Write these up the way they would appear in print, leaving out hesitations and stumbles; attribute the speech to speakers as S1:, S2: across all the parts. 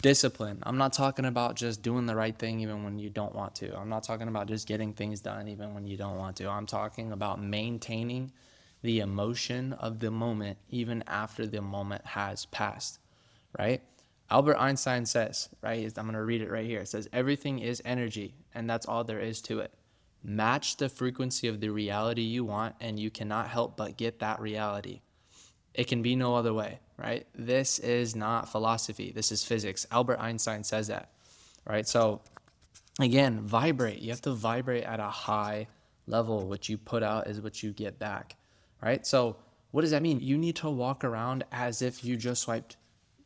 S1: Discipline. I'm not talking about just doing the right thing even when you don't want to. I'm not talking about just getting things done even when you don't want to. I'm talking about maintaining the emotion of the moment even after the moment has passed, right? Albert Einstein says, right? I'm going to read it right here. It says, everything is energy, and that's all there is to it. Match the frequency of the reality you want, and you cannot help but get that reality. It can be no other way, right? This is not philosophy. This is physics. Albert Einstein says that, right? So again, vibrate. You have to vibrate at a high level. What you put out is what you get back, right? So what does that mean? You need to walk around as if you just swiped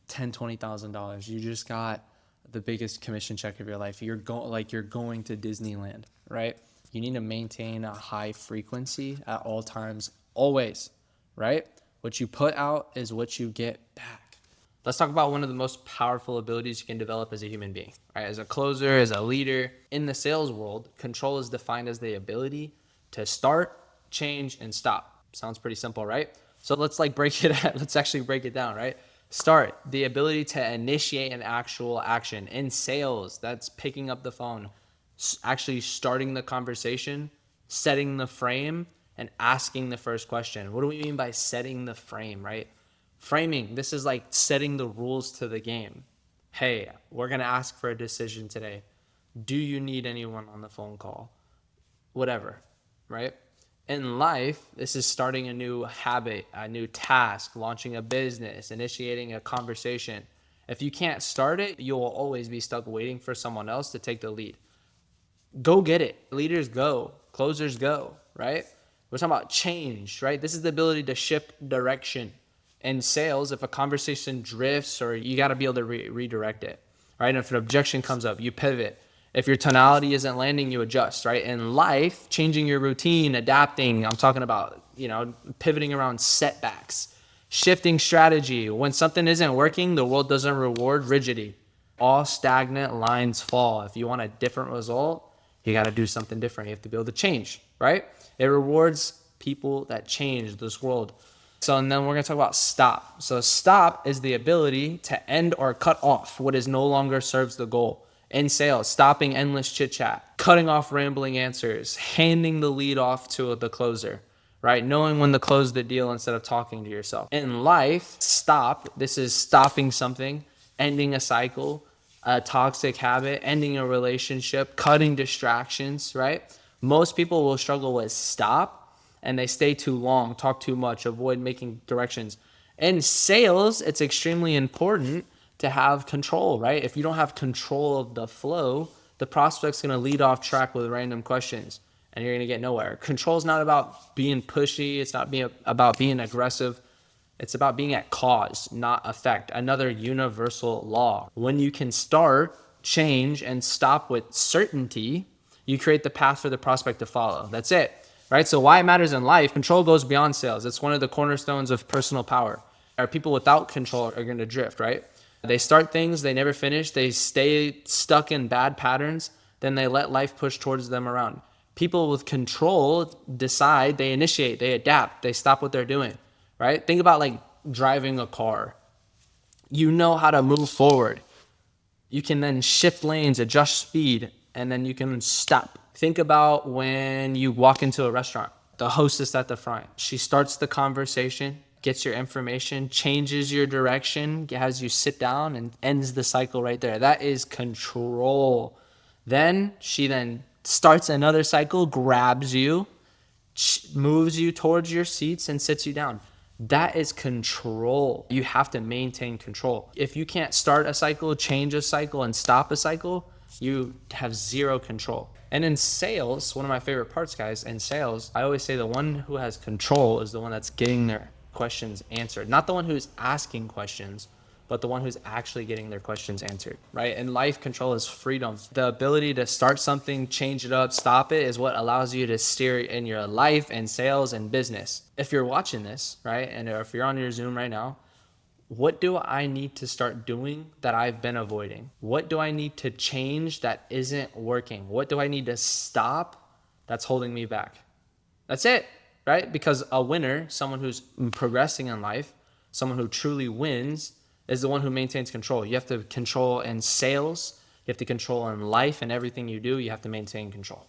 S1: $20,000. You just got the biggest commission check of your life. You're going to Disneyland, right? You need to maintain a high frequency at all times, always, right? What you put out is what you get back. Let's talk about one of the most powerful abilities you can develop as a human being, right? As a closer, as a leader. In the sales world, control is defined as the ability to start, change, and stop. Sounds pretty simple, right? So let's let's actually break it down, right? Start, the ability to initiate an actual action. In sales, that's picking up the phone, actually starting the conversation, setting the frame, and asking the first question. What do we mean by setting the frame, right? Framing, this is like setting the rules to the game. Hey, we're going to ask for a decision today. Do you need anyone on the phone call? Whatever, right? In life, this is starting a new habit, a new task, launching a business, initiating a conversation. If you can't start it, you will always be stuck waiting for someone else to take the lead. Go get it. Leaders go, closers go, right? We're talking about change, right? This is the ability to shift direction. In sales, if a conversation drifts, or you got to be able to redirect it, right? And if an objection comes up, you pivot. If your tonality isn't landing, you adjust, right? In life, changing your routine, adapting, I'm talking about, pivoting around setbacks, shifting strategy. When something isn't working, the world doesn't reward rigidity. All stagnant lines fall. If you want a different result, you got to do something different. You have to be able to change, right? It rewards people that change this world. So, and then we're going to talk about stop. So stop is the ability to end or cut off what is no longer serves the goal. In sales, stopping endless chit chat, cutting off rambling answers, handing the lead off to the closer, right? Knowing when to close the deal instead of talking to yourself. In life, stop. This is stopping something, ending a cycle, a toxic habit, ending a relationship, cutting distractions, right? Most people will struggle with stop, and they stay too long, talk too much, avoid making directions. In sales, it's extremely important to have control, right? If you don't have control of the flow, the prospect's going to lead off track with random questions, and you're going to get nowhere. Control is not about being pushy. It's not about being aggressive. It's about being at cause, not effect. Another universal law. When you can start, change, and stop with certainty, you create the path for the prospect to follow. That's it, right? So why it matters in life, control goes beyond sales. It's one of the cornerstones of personal power. Our people without control are going to drift, right? They start things, they never finish, they stay stuck in bad patterns, then they let life push towards them around. People with control decide, they initiate, they adapt, they stop what they're doing, right? Think about like driving a car. You know how to move forward. You can then shift lanes, adjust speed, and then you can stop. Think about when you walk into a restaurant, the hostess at the front. She starts the conversation, gets your information, changes your direction, has you sit down, and ends the cycle right there. That is control. Then she then starts another cycle, grabs you, moves you towards your seats, and sits you down. That is control. You have to maintain control. If you can't start a cycle, change a cycle, and stop a cycle, you have zero control. And in sales, one of my favorite parts, guys, in sales, I always say the one who has control is the one that's getting their questions answered. Not the one who's asking questions, but the one who's actually getting their questions answered, right? And life control is freedom. The ability to start something, change it up, stop it is what allows you to steer in your life and sales and business. If you're watching this, right, and if you're on your Zoom right now, what do I need to start doing that I've been avoiding? What do I need to change that isn't working? What do I need to stop that's holding me back? That's it, right? Because a winner, someone who's progressing in life, someone who truly wins, is the one who maintains control. You have to control in sales. You have to control in life and everything you do. You have to maintain control.